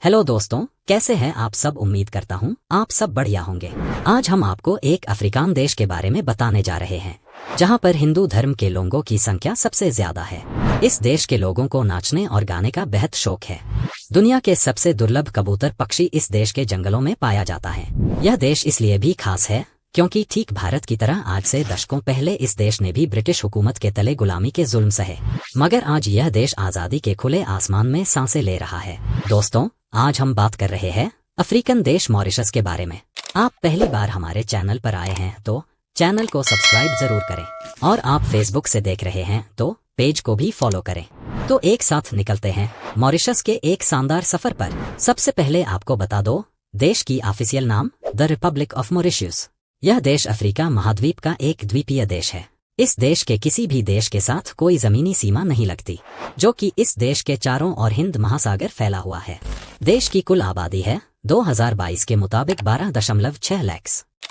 Hello दोस्तों, कैसे हैं आप सब। उम्मीद करता हूँ आप सब बढ़िया होंगे। आज हम आपको एक अफ्रीकान देश के बारे में बताने जा रहे हैं जहाँ पर हिंदू धर्म के लोगों की संख्या सबसे ज्यादा है। इस देश के लोगों को नाचने और गाने का बेहद शौक है। दुनिया के सबसे दुर्लभ कबूतर पक्षी इस देश के जंगलों में पाया जाता है। यह देश इसलिए भी खास है क्योंकि ठीक भारत की तरह आज से दशकों पहले इस देश ने भी ब्रिटिश हुकूमत के तले गुलामी के जुल्म सहे, मगर आज यह देश आजादी के खुले आसमान में सांसें ले रहा है। दोस्तों, आज हम बात कर रहे हैं अफ्रीकन देश मॉरिशस के बारे में। आप पहली बार हमारे चैनल पर आए हैं तो चैनल को सब्सक्राइब जरूर करें, और आप फेसबुक से देख रहे हैं तो पेज को भी फॉलो करें। तो एक साथ निकलते हैं मॉरिशस के एक शानदार सफर पर। सबसे पहले आपको बता दो देश की ऑफिशियल नाम द रिपब्लिक ऑफ मॉरिशस। यह देश अफ्रीका महाद्वीप का एक द्वीपीय देश है। इस देश के किसी भी देश के साथ कोई जमीनी सीमा नहीं लगती, जो कि इस देश के चारों ओर हिंद महासागर फैला हुआ है। देश की कुल आबादी है 2022 के मुताबिक 12.6 लाख।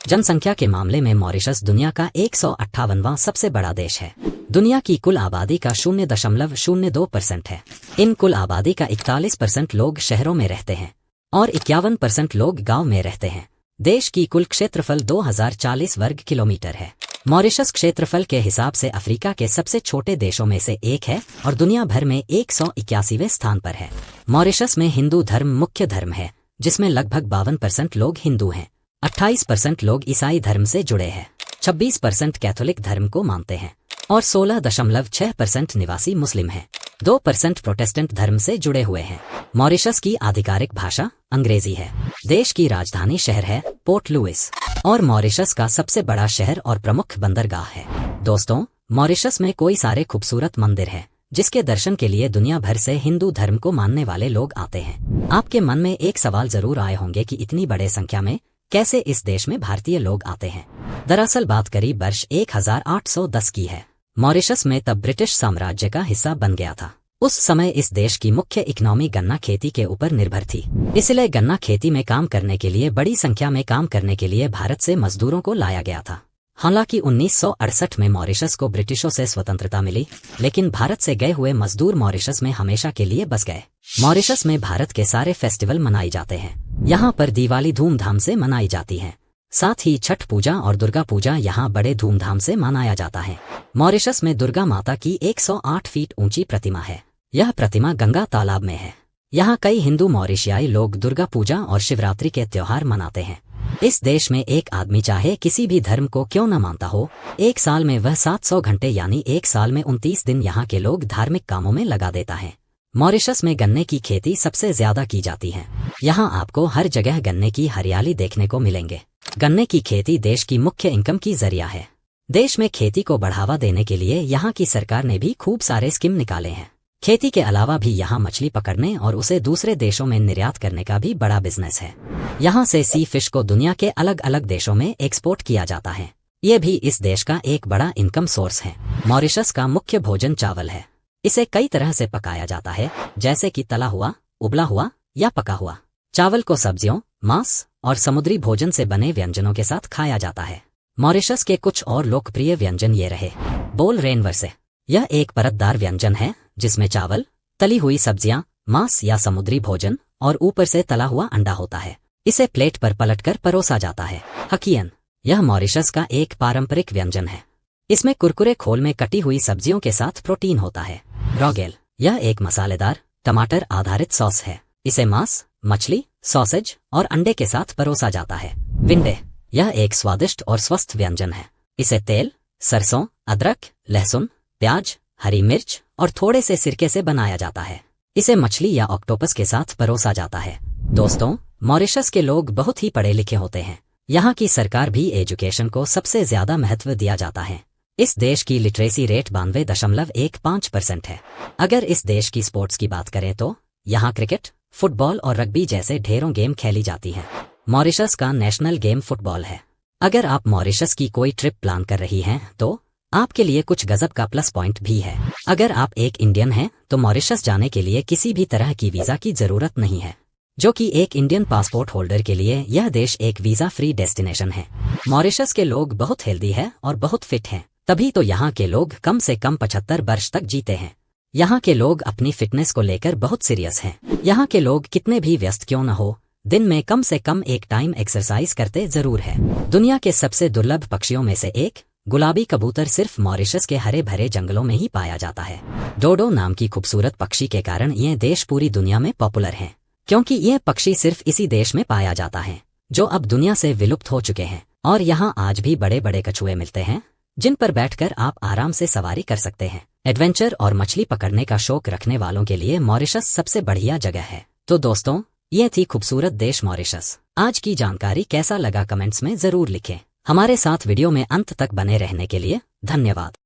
जनसंख्या के मामले में मॉरिशस दुनिया का 158वां सबसे बड़ा देश है। दुनिया की कुल आबादी का 0.02% है। इन कुल आबादी का 41% लोग शहरों में रहते हैं और 51% लोग गांव में रहते हैं। देश की कुल क्षेत्रफल 2040 वर्ग किलोमीटर है। मॉरिशस क्षेत्रफल के हिसाब से अफ्रीका के सबसे छोटे देशों में से एक है और दुनिया भर में 181वें स्थान पर है। मॉरिशस में हिंदू धर्म मुख्य धर्म है, जिसमें लगभग 52% लोग हिंदू हैं, 28% लोग ईसाई धर्म से जुड़े हैं, 26% कैथोलिक धर्म को मानते हैं और 16.6% निवासी मुस्लिम हैं। 2% प्रोटेस्टेंट धर्म से जुड़े हुए हैं। मॉरिशस की आधिकारिक भाषा अंग्रेजी है। देश की राजधानी शहर है पोर्ट लुइस और मॉरिशस का सबसे बड़ा शहर और प्रमुख बंदरगाह है। दोस्तों, मॉरिशस में कोई सारे खूबसूरत मंदिर हैं जिसके दर्शन के लिए दुनिया भर से हिंदू धर्म को मानने वाले लोग आते हैं। आपके मन में एक सवाल जरूर आए होंगे कि इतनी बड़े संख्या में कैसे इस देश में भारतीय लोग आते हैं। दरअसल बात करीब वर्ष 1810 की है। मॉरिशस में तब ब्रिटिश साम्राज्य का हिस्सा बन गया था। उस समय इस देश की मुख्य इकोनॉमी गन्ना खेती के ऊपर निर्भर थी, इसलिए गन्ना खेती में काम करने के लिए बड़ी संख्या में काम करने के लिए भारत से मजदूरों को लाया गया था। हालांकि 1968 में मॉरिशस को ब्रिटिशों से स्वतंत्रता मिली, लेकिन भारत से गए हुए मजदूर मॉरिशस में हमेशा के लिए बस गए। मॉरिशस में भारत के सारे फेस्टिवल मनाए जाते हैं। यहाँ पर दिवाली धूमधाम से मनाई जाती है। साथ ही छठ पूजा और दुर्गा पूजा यहाँ बड़े धूमधाम से मनाया जाता है। मॉरिशस में दुर्गा माता की 108 फीट ऊंची प्रतिमा है। यह प्रतिमा गंगा तालाब में है। यहाँ कई हिंदू मॉरिशियाई लोग दुर्गा पूजा और शिवरात्रि के त्योहार मनाते हैं। इस देश में एक आदमी चाहे किसी भी धर्म को क्यों न मानता हो, एक साल में वह 700 घंटे यानी एक साल में 29 दिन यहाँ के लोग धार्मिक कामों में लगा देता है। मॉरिशस में गन्ने की खेती सबसे ज्यादा की जाती है। यहाँ आपको हर जगह गन्ने की हरियाली देखने को मिलेंगे। गन्ने की खेती देश की मुख्य इनकम की जरिया है। देश में खेती को बढ़ावा देने के लिए यहाँ की सरकार ने भी खूब सारे स्कीम निकाले हैं। खेती के अलावा भी यहाँ मछली पकड़ने और उसे दूसरे देशों में निर्यात करने का भी बड़ा बिजनेस है। यहाँ से सी फिश को दुनिया के अलग अलग देशों में एक्सपोर्ट किया जाता है। ये भी इस देश का एक बड़ा इनकम सोर्स है। मॉरिशस का मुख्य भोजन चावल है। इसे कई तरह से पकाया जाता है, जैसे कि तला हुआ, उबला हुआ या पका हुआ। चावल को सब्जियों, मांस और समुद्री भोजन से बने व्यंजनों के साथ खाया जाता है। मॉरिशस के कुछ और लोकप्रिय व्यंजन ये रहे। बोल रेनवर्से, यह एक परतदार व्यंजन है जिसमें चावल, तली हुई सब्जियां, मांस या समुद्री भोजन और ऊपर से तला हुआ अंडा होता है। इसे प्लेट पर पलटकर परोसा जाता है। हकियन, यह मॉरिशस का एक पारंपरिक व्यंजन है। इसमें कुरकुरे खोल में कटी हुई सब्जियों के साथ प्रोटीन होता है। रोगेल, यह एक मसालेदार टमाटर आधारित सॉस है। इसे मांस, मछली, सॉसेज और अंडे के साथ परोसा जाता है। विंडे, यह एक स्वादिष्ट और स्वस्थ व्यंजन है। इसे तेल, सरसों, अदरक, लहसुन, प्याज, हरी मिर्च और थोड़े से सिरके से बनाया जाता है। इसे मछली या ऑक्टोपस के साथ परोसा जाता है। दोस्तों, मॉरिशस के लोग बहुत ही पढ़े लिखे होते हैं। यहाँ की सरकार भी एजुकेशन को सबसे ज्यादा महत्व दिया जाता है। इस देश की लिटरेसी रेट 92.15% है। अगर इस देश की स्पोर्ट्स की बात करें तो यहाँ क्रिकेट, फुटबॉल और रग्बी जैसे ढेरों गेम खेली जाती हैं। मॉरिशस का नेशनल गेम फुटबॉल है। अगर आप मॉरिशस की कोई ट्रिप प्लान कर रही हैं तो आपके लिए कुछ गजब का प्लस पॉइंट भी है। अगर आप एक इंडियन हैं तो मॉरिशस जाने के लिए किसी भी तरह की वीजा की जरूरत नहीं है, जो कि एक इंडियन पासपोर्ट होल्डर के लिए यह देश एक वीजा फ्री डेस्टिनेशन है। मॉरिशस के लोग बहुत हेल्दी है और बहुत फिट हैं, तभी तो यहाँ के लोग कम से कम 75 वर्ष तक जीते हैं। यहाँ के लोग अपनी फिटनेस को लेकर बहुत सीरियस हैं। यहाँ के लोग कितने भी व्यस्त क्यों न हो, दिन में कम से कम एक टाइम एक्सरसाइज करते जरूर है। दुनिया के सबसे दुर्लभ पक्षियों में से एक गुलाबी कबूतर सिर्फ मॉरिशस के हरे भरे जंगलों में ही पाया जाता है। डोडो नाम की खूबसूरत पक्षी के कारण ये देश पूरी दुनिया में पॉपुलर हैं, क्योंकि यह पक्षी सिर्फ इसी देश में पाया जाता है जो अब दुनिया से विलुप्त हो चुके हैं। और यहाँ आज भी बड़े बड़े कछुए मिलते हैं जिन पर बैठकर आप आराम से सवारी कर सकते हैं। एडवेंचर और मछली पकड़ने का शौक रखने वालों के लिए मॉरिशस सबसे बढ़िया जगह है। तो दोस्तों, ये थी खूबसूरत देश मॉरिशस। आज की जानकारी कैसा लगा कमेंट्स में जरूर लिखें। हमारे साथ वीडियो में अंत तक बने रहने के लिए धन्यवाद।